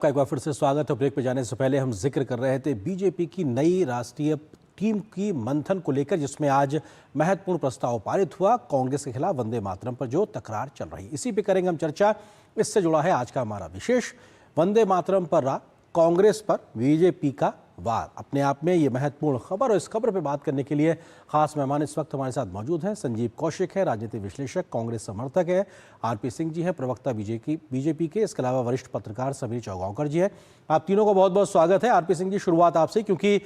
का एक बार फिर से स्वागत है। ब्रेक पे जाने से पहले हम जिक्र कर रहे थे बीजेपी की नई राष्ट्रीय टीम की मंथन को लेकर, जिसमें आज महत्वपूर्ण प्रस्ताव पारित हुआ कांग्रेस के खिलाफ वंदे मातरम पर जो तकरार चल रही, इसी पे करेंगे हम चर्चा। इससे जुड़ा है आज का हमारा विशेष, वंदे मातरम पर राग, कांग्रेस पर बीजेपी का वार। अपने आप में ये महत्वपूर्ण खबर, और इस खबर पे बात करने के लिए खास मेहमान इस वक्त हमारे साथ मौजूद हैं। संजीव कौशिक है, राजनीतिक विश्लेषक, कांग्रेस समर्थक है। आरपी सिंह जी हैं, प्रवक्ता बीजेपी के। इसके अलावा वरिष्ठ पत्रकार समीर चौगांवकर जी हैं। आप तीनों का बहुत बहुत स्वागत है। आरपी सिंह जी, शुरुआत आपसे, क्योंकि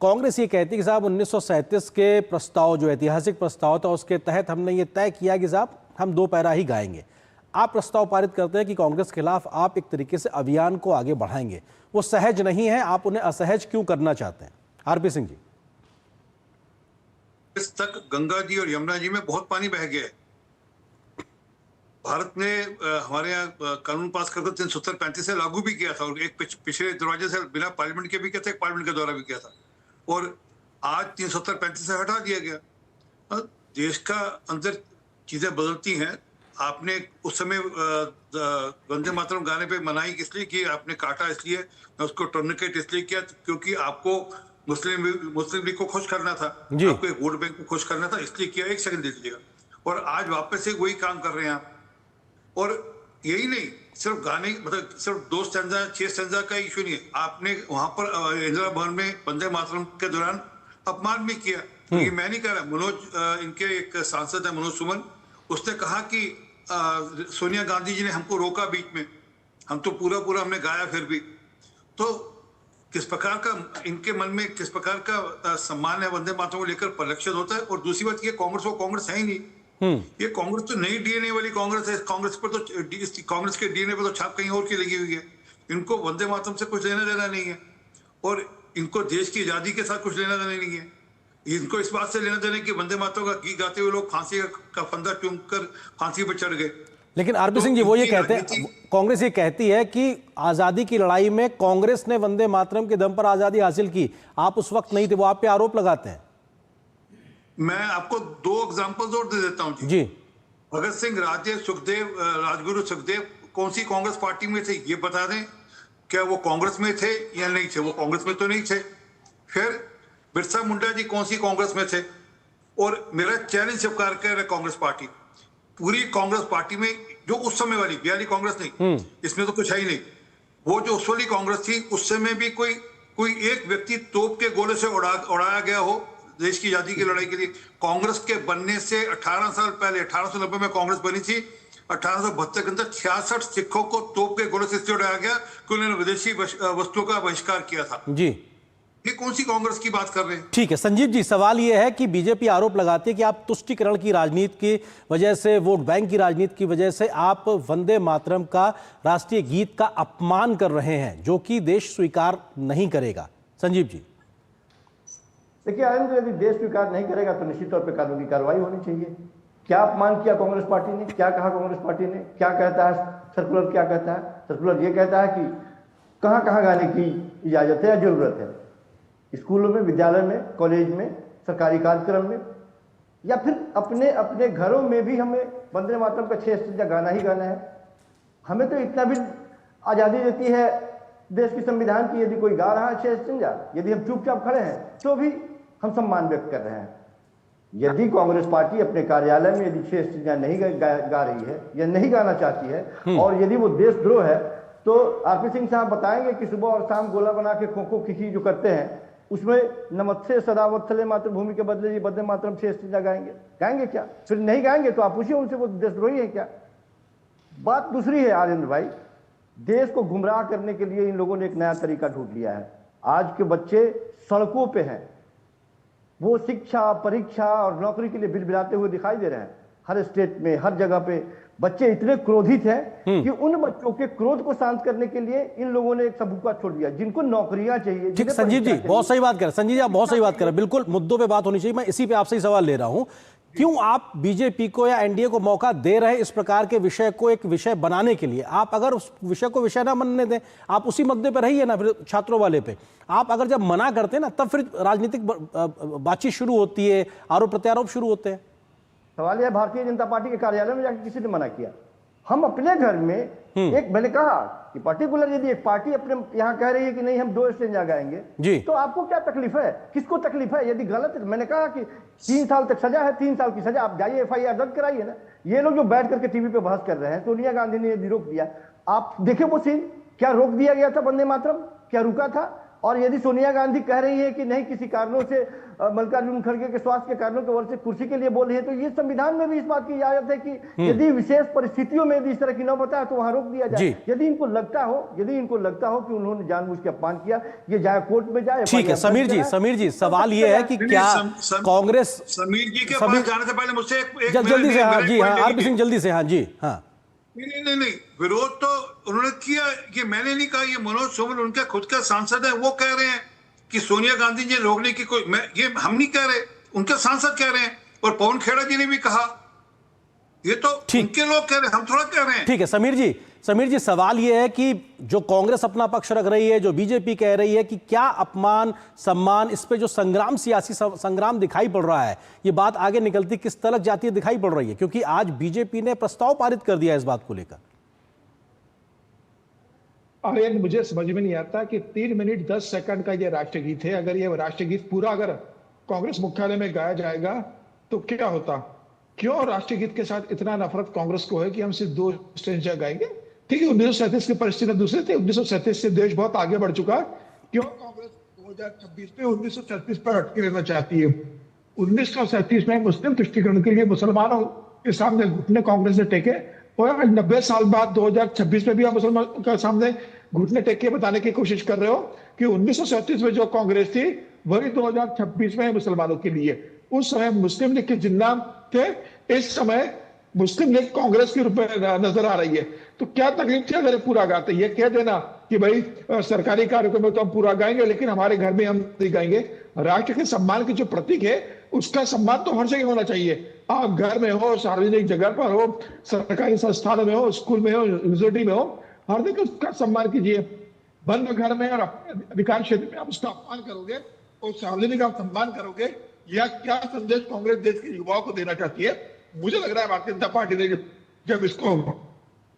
कांग्रेस ये कहती है कि साहब 1937 के प्रस्ताव, जो ऐतिहासिक प्रस्ताव था, उसके तहत हमने ये तय किया कि साहब हम 2 पैरा ही गाएंगे। आप प्रस्ताव पारित करते हैं कि कांग्रेस के खिलाफ आप एक तरीके से अभियान को आगे बढ़ाएंगे। वो सहज नहीं है, आप उन्हें असहज क्यों करना चाहते हैं? आरपी सिंह जी। इस तक गंगा जी और यमुना जी में बहुत पानी बह गया है। भारत ने हमारे यहाँ कानून पास करके 370-35 से लागू भी किया था, और एक पिछले दरवाजे से बिना पार्लियामेंट के भी किया था, एक पार्लियामेंट के द्वारा भी किया था, और आज 370-35 से हटा दिया गया। देश का अंदर चीजें बदलती हैं। आपने उस समय वंदे मातरम गाने पे मनाही इसलिए की, आपने काटा इसलिए, उसको टर्निकेट इसलिए किया क्योंकि आपको मुस्लिम लीग को खुश करना था, आपको एक वोट बैंक को खुश करना था, इसलिए किया। एक सेकंड दे दीजिएगा। और आज वापस से वही काम कर रहे हैं आप। और यही नहीं, सिर्फ गाने, मतलब सिर्फ 2 स्टैंजा 6 स्टैंजा का इशू नहीं है। आपने वहां पर इंदिरा भवन में वंदे मातरम के दौरान अपमान भी किया। तो ये मैं नहीं कह रहा, मनोज, इनके एक सांसद है मनोज सुमन, उसने कहा कि सोनिया गांधी जी ने हमको रोका बीच में, हम तो पूरा हमने गाया, फिर भी। तो किस प्रकार का इनके मन में किस प्रकार का सम्मान है वंदे मातरम को लेकर परिलक्षित होता है। और दूसरी बात ये, कांग्रेस है ही नहीं। ये कांग्रेस तो नई डीएनए वाली कांग्रेस है। कांग्रेस पर तो कांग्रेस के डीएनए पर तो छाप कहीं और की लगी हुई है। इनको वंदे मातरम से कुछ लेना देना नहीं है, और इनको देश की आजादी के साथ कुछ लेना देना नहीं है। इनको इस बात से लेना देना कि वंदे मातरम का गीत गाते हुए लोग फांसी का फंदा चूमकर फांसी पर चढ़ गए। लेकिन आरपी सिंह जी, वो ये कहते हैं, कांग्रेस ये कहती है कि आजादी की लड़ाई में कांग्रेस ने वंदे मातरम के दम पर आजादी हासिल की, आप उस वक्त नहीं थे, वो आप पे आरोप लगाते हैं। मैं आपको 2 एग्जांपल्स और दे देता हूं जी। भगत सिंह, राजगुरु सुखदेव कौन सी कांग्रेस पार्टी में थे, ये बता दें। क्या वो कांग्रेस में थे या नहीं थे? वो कांग्रेस में तो नहीं थे। फिर बिरसा मुंडा जी कौन सी कांग्रेस में थे? और मेरा चैलेंज स्वीकार कर रहे कांग्रेस पार्टी, पूरी कांग्रेस पार्टी में जो उस समय वाली बिहारी कांग्रेस नहीं, इसमें तो कुछ है ही नहीं, वो जो उस वाली कांग्रेस थी, उस समय भी कोई एक व्यक्ति तोप के गोले से उड़ाया गया हो देश की आजादी की लड़ाई के लिए। कांग्रेस के बनने से 18 साल पहले, 1890 में कांग्रेस बनी थी, 1872 के अंदर 66 सिखों को तोप के गोले से इसलिए उड़ाया गया कि उन्होंने विदेशी वस्तुओं का बहिष्कार किया था। जी, ये कौन सी कांग्रेस की बात कर रहे हैं? ठीक है संजीव जी, सवाल यह है कि बीजेपी आरोप लगाती है कि आप तुष्टीकरण की राजनीति की वजह से, वोट बैंक की राजनीति की वजह से आप वंदे मातरम का राष्ट्रीय गीत का अपमान कर रहे हैं, जो कि देश स्वीकार नहीं करेगा। संजीव जी। देखिए आनंद, यदि देश स्वीकार नहीं करेगा तो निश्चित तौर पर कानूनी कार्रवाई होनी चाहिए। क्या अपमान किया कांग्रेस पार्टी ने? क्या कहा कांग्रेस पार्टी ने? क्या कहता है सर्कुलर? क्या कहता है सर्कुलर? ये कहता है कि कहां कहां गाने की इजाजत है या जरूरत है, स्कूलों में, विद्यालय में, कॉलेज में, सरकारी कार्यक्रम में, या फिर अपने अपने घरों में भी हमें वंदे मातरम का 6 स्टैंजा गाना ही गाना है। हमें तो इतना भी आजादी देती है देश की संविधान की, यदि कोई गा रहा है 6 स्टैंजा, यदि हम चुपचाप खड़े हैं तो भी हम सम्मान व्यक्त कर रहे हैं। यदि कांग्रेस पार्टी अपने कार्यालय में यदि 6 स्टैंजा नहीं गा रही है या नहीं गाना चाहती है, और यदि वो देशद्रोह है, तो आरपी सिंह साहब बताएंगे कि सुबह और शाम गोला बना के खो खो खिखी जो करते हैं, उसमें नमस्ते सदावत्सले मातृभूमि के बदले जी वंदे मातरम 6 स्टैंजा गाएंगे क्या? फिर नहीं गाएंगे तो आप पूछिए उनसे, वो देशद्रोही है क्या? बात दूसरी है आनंद भाई, देश को गुमराह करने के लिए इन लोगों ने एक नया तरीका ढूंढ लिया है। आज के बच्चे सड़कों पे हैं, वो शिक्षा, परीक्षा और नौकरी के लिए बिलबिलाते हुए दिखाई दे रहे हैं। हर स्टेट में, हर जगह पे बच्चे इतने क्रोधित हैं कि उन बच्चों के क्रोध को शांत करने के लिए इन लोगों ने एक सबूका छोड़ दिया, जिनको नौकरियां चाहिए। ठीक, संजीव जी बहुत सही बात कर रहे हैं। संजीव जी आप बहुत सही बात कर रहे हैं, बिल्कुल मुद्दों पे बात होनी चाहिए। मैं इसी पे आपसे ही सवाल ले रहा हूं, क्यों आप बीजेपी को या एनडीए को मौका दे रहे हैं इस प्रकार के विषय को एक विषय बनाने के लिए? आप अगर उस विषय को विषय ना बनने दें, आप उसी मुद्दे पर रहिए ना, फिर छात्रों वाले पे। आप अगर जब मना करते हैं ना, तब फिर राजनीतिक बातचीत शुरू होती है, आरोप प्रत्यारोप शुरू होते हैं। सवाल यह, भारतीय जनता पार्टी के कार्यालय में जाकर किसी ने मना किया? हम अपने घर में एक मैंने कहा कि पर्टिकुलर यदि एक पार्टी अपने यहाँ कह रही है कि नहीं हम 2 स्टेज गाएंगे जी, तो आपको क्या तकलीफ है, किसको तकलीफ है? यदि गलत है, मैंने कहा कि 3 साल तक सजा है, 3 साल की सजा, आप जाइए FIR दर्ज कराइए ना। ये लोग जो बैठ करके टीवी पे बहस कर रहे हैं, सोनिया गांधी ने यदि रोक दिया, आप देखिए वो सीन, क्या रोक दिया गया था वंदे मातरम, क्या रुका था? और यदि सोनिया गांधी कह रही है कि नहीं किसी कारणों से मल्लिकार्जुन खड़गे के स्वास्थ्य के कारणों की वजह से कुर्सी के लिए बोल रही है, तो ये संविधान में भी इस बात की इजाजत है कि यदि विशेष परिस्थितियों में यदि इस तरह की नौबत है तो वहां रोक दिया जाए। यदि इनको लगता हो कि उन्होंने जानबूझ के अपमान किया, ये जाए कोर्ट में जाए। ठीक है समीर जी सवाल ये है कि क्या कांग्रेस समीर जी के पास जाने से पहले मुझसे जल्दी से, हाँ जी, हाँ आरपी सिंह जल्दी से, हाँ जी, हाँ नहीं, विरोध तो उन्होंने किया, ये मैंने नहीं कहा, ये मनोज सुमन उनके खुद का सांसद है, वो कह रहे हैं कि सोनिया गांधी जी रोकने की कोई, ये हम नहीं कह रहे, उनके सांसद कह रहे हैं, और पवन खेड़ा जी ने भी कहा, ये तो उनके लोग कह रहे हैं, हम थोड़ा कह रहे हैं। ठीक है समीर जी सवाल यह है कि जो कांग्रेस अपना पक्ष रख रही है, जो बीजेपी कह रही है कि क्या अपमान सम्मान, इस पे जो संग्राम, सियासी संग्राम दिखाई पड़ रहा है, ये बात आगे निकलती किस तलक जाती है दिखाई पड़ रही है, क्योंकि आज बीजेपी ने प्रस्ताव पारित कर दिया इस बात को लेकर। अरे मुझे समझ में नहीं आता कि 3 मिनट 10 सेकंड का ये राष्ट्रगीत है, अगर ये राष्ट्रगीत पूरा अगर कांग्रेस मुख्यालय में गाया जाएगा तो क्या होता? क्यों राष्ट्रगीत के साथ इतना नफरत कांग्रेस को है कि हम सिर्फ 2 स्टेज गाएंगे? ठीक है, 1937 की परिस्थिति दूसरी थी, 1937 से देश बहुत आगे बढ़ चुका। क्यों कांग्रेस 2026 में 1937 पर अटके रहना चाहती है? 1937 में मुस्लिम तुष्टिकरण के लिए मुसलमानों के सामने घुटने कांग्रेस ने टेके, और आज 90 साल बाद 2026 में भी आप मुसलमानों के सामने घुटने टेक के बताने की कोशिश कर रहे हो कि 1937 में जो कांग्रेस थी वही 2026 में मुसलमानों के लिए। उस समय मुस्लिम लीग के जिन्ना थे, इस समय मुस्लिम लीग कांग्रेस के रूप में नजर आ रही है। तो क्या तकलीफ थी अगर पूरा गाते? ये कह देना कि भाई सरकारी कार्यक्रम में तो हम पूरा गाएंगे लेकिन हमारे घर में हम नहीं गाएंगे। राष्ट्र के सम्मान की जो प्रतीक है उसका सम्मान तो हर जगह होना चाहिए। आप घर में हो, सार्वजनिक जगह पर हो, सरकारी संस्थानों में हो, स्कूल में हो, यूनिवर्सिटी में हो, हर जगह उसका सम्मान कीजिए। बंद घर में और अपने अधिकार क्षेत्र में आप उसका अपमान करोगे और सार्वजनिक आप सम्मान करोगे, या क्या संदेश कांग्रेस देश के युवाओं को देना चाहती है? मुझे लग रहा है भारतीय जनता पार्टी ने जब इसको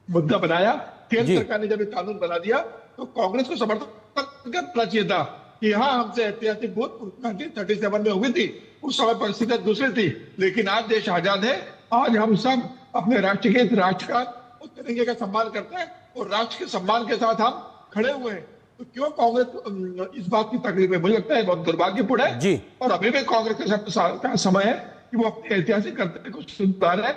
मुद्दा बनाया, केंद्र सरकार ने जब एक कानून बना दिया, तो कांग्रेस को समर्थन करना चाहिए था कि हाँ हमसे ऐतिहासिक वोट 1937 में हुई थी, उस समय परिस्थितियां दूसरी थी, लेकिन आज देश आजाद है। आज हम सब अपने राष्ट्रगीत, राष्ट्रगान और तिरंगे का सम्मान करते हैं और राष्ट्र के सम्मान के साथ हम खड़े हुए हैं। तो क्यों कांग्रेस इस बात की तकलीफ है? मुझे लगता है बहुत दुर्भाग्यपूर्ण है जी। और अभी भी कांग्रेस का समय है कि वो अपने ऐतिहासिक कर्तव्य को सुधारे,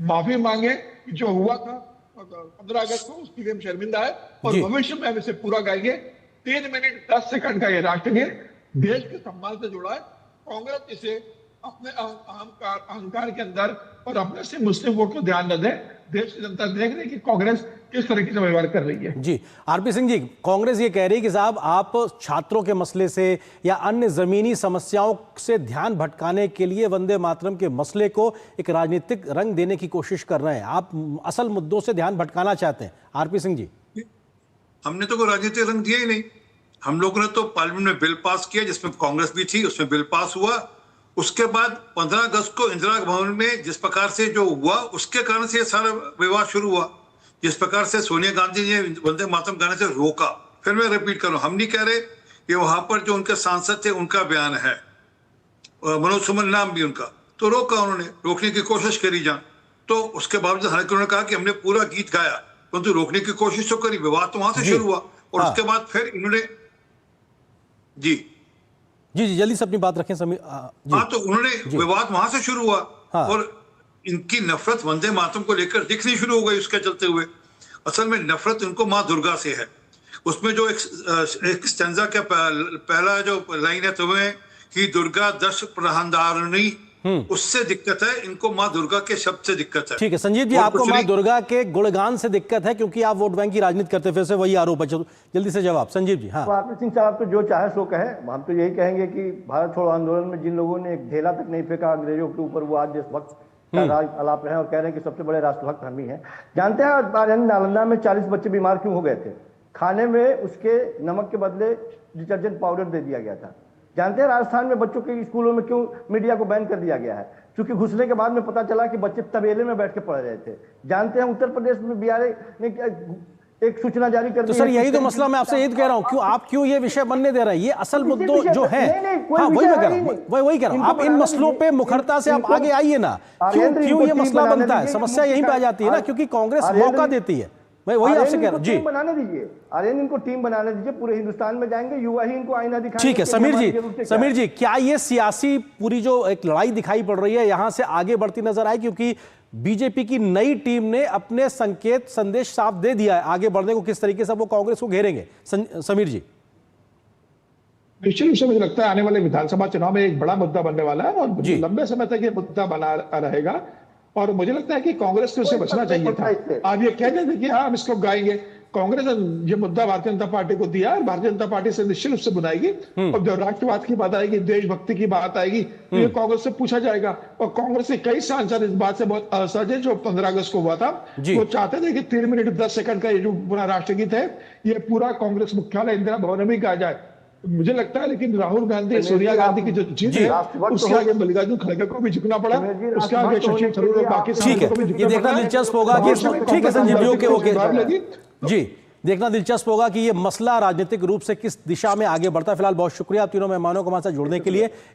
माफी मांगे। जो हुआ था 15 अगस्त को उसके लिए हम शर्मिंदा है और भविष्य में हम इसे पूरा गाएंगे। 3 मिनट 10 सेकंड का ये राष्ट्रगीत देश के सम्मान से जुड़ा है। कांग्रेस इसे अपने अहंकार के अंदर और अपने से मुस्लिम वोट को ध्यान न दे। देश की जनता देख रही है कि कांग्रेस किस तरीके से व्यवहार कर रही है। जी आरपी सिंह जी, कांग्रेस ये कह रही है कि साहब आप छात्रों के मसले से या अन्य जमीनी समस्याओं से ध्यान भटकाने के लिए वंदे मातरम के मसले को एक राजनीतिक रंग देने की कोशिश कर रहे हैं, आप असल मुद्दों से ध्यान भटकाना चाहते हैं। आरपी सिंह जी, हमने तो कोई राजनीतिक रंग दिया ही नहीं। हम लोगों ने तो पार्लियामेंट में बिल पास किया जिसमें कांग्रेस भी थी, उसमें बिल पास हुआ। उसके बाद 15 अगस्त को इंदिरा भवन में जिस प्रकार से जो हुआ उसके कारण से सारा विवाद शुरू हुआ, जिस प्रकार से सोनिया गांधी ने वंदे मातरम गाने से रोका। फिर मैं रिपीट करूं, हम नहीं कह रहे कि वहां पर जो उनके सांसद थे उनका बयान है, मनोज सुमन नाम भी उनका, तो रोका, उन्होंने रोकने की कोशिश करी जान। तो उसके बावजूद हालांकि उन्होंने कहा कि हमने पूरा गीत गाया, परंतु रोकने की कोशिश तो करी। विवाद तो वहां से शुरू हुआ और उसके बाद फिर इन्होंने जी जल्दी से अपनी बात रखें समीर। हाँ, तो उन्होंने विवाद वहां से शुरू हुआ और इनकी नफरत वंदे मातरम को लेकर दिखनी शुरू हो गई। उसके चलते हुए असल में नफरत इनको माँ दुर्गा से है। उसमें जो एक स्टैंजा का पहला जो लाइन है, तुम्हें ही दुर्गा दश प्रहंदारिणी, उससे दिक्कत है इनको, माँ दुर्गा के शब्द से दिक्कत है। ठीक है संजीव जी, आपको माँ दुर्गा के गुणगान से दिक्कत है क्योंकि आप वोट बैंक की राजनीति करते, फिर से वही आरोप है। जल्दी से जवाब संजीव जी। हाँ, आरपी सिंह साहब तो जो चाहे सो कहे, हम तो यही कहेंगे कि भारत छोड़ो आंदोलन में जिन लोगों ने एक ढेला तक नहीं फेंका अंग्रेजों के ऊपर, वो आज जिस वक्त का राज अलाप रहे और कह रहे हैं कि सबसे बड़े राष्ट्रभक्त हम ही हैं। जानते हैं नालंदा में 40 बच्चे बीमार क्यों हो गए थे? खाने में उसके नमक के बदले डिटर्जेंट पाउडर दे दिया गया था। जानते हैं राजस्थान में बच्चों के स्कूलों में क्यों मीडिया को बैन कर दिया गया है? क्योंकि घुसने के बाद में पता चला कि बच्चे तबेले में बैठ के पढ़ रहे थे। जानते हैं उत्तर प्रदेश में बीआरए ने एक सूचना जारी कर दी। तो सर यही तो मसला, मैं आपसे यही कह रहा हूं, क्यों आप क्यों ये विषय बनने दे रहे हैं? ये असल मुद्दों जो है, हाँ वही मैं कह रहा हूँ, वही कह रहा हूँ, आप इन मसलों पे मुखरता से आप आगे आइए ना। क्यों ये मसला बनता है? समस्या यहीं पे आ जाती है ना, क्योंकि कांग्रेस मौका देती है। मैं वही आपसे कह रहा हूँ जी, बनाने दीजिए, आर्यन इनको टीम बनाने दीजिए, पूरे हिंदुस्तान में जाएंगे, युवा ही इनको आईना दिखाएंगे। ठीक है समीर जी, क्या ये सियासी पूरी जो एक लड़ाई दिखाई पड़ रही है यहां से आगे बढ़ती नजर आई? क्योंकि बीजेपी की नई टीम ने अपने संकेत संदेश साफ दे दिया है आगे बढ़ने को, किस तरीके से वो कांग्रेस को घेरेंगे। समीर जी, निश्चित रूप से मुझे लगता है आने वाले विधानसभा चुनाव में एक बड़ा मुद्दा बनने वाला है और लंबे समय तक ये मुद्दा बना रहेगा। और मुझे लगता है कि कांग्रेस को उससे बचना चाहिए था। आप ये कह देते कि हाँ हम इसको गाएंगे, कांग्रेस ने ये मुद्दा भारतीय जनता पार्टी को दिया और भारतीय जनता पार्टी से निश्चित रूप से बुलाएगी। और जब राष्ट्रवाद की बात आएगी, देशभक्ति की बात आएगी, तो ये कांग्रेस से पूछा जाएगा। और कांग्रेस के कई सांसद इस बात से बहुत असहज है। जो 15 अगस्त को हुआ था, वो चाहते थे कि 3 मिनट 10 सेकंड का ये जो पूरा राष्ट्रगीत है ये पूरा कांग्रेस मुख्यालय इंदिरा भवन में भी गाया जाए। मुझे लगता है लेकिन राहुल गांधी, सोनिया गांधी की जो जीत है उसके आगे मल्लिकार्जुन खड़गे को भी झुकना पड़ा, उसके आगे शशि थरूर और बाकी ठीक है, ये देखना दिलचस्प होगा कि ठीक है संजीव जी, ओके जी, देखना दिलचस्प होगा कि ये मसला राजनीतिक रूप से किस दिशा में आगे बढ़ता है। फिलहाल बहुत शुक्रिया आप तीनों मेहमानों को हमारे साथ जुड़ने के लिए।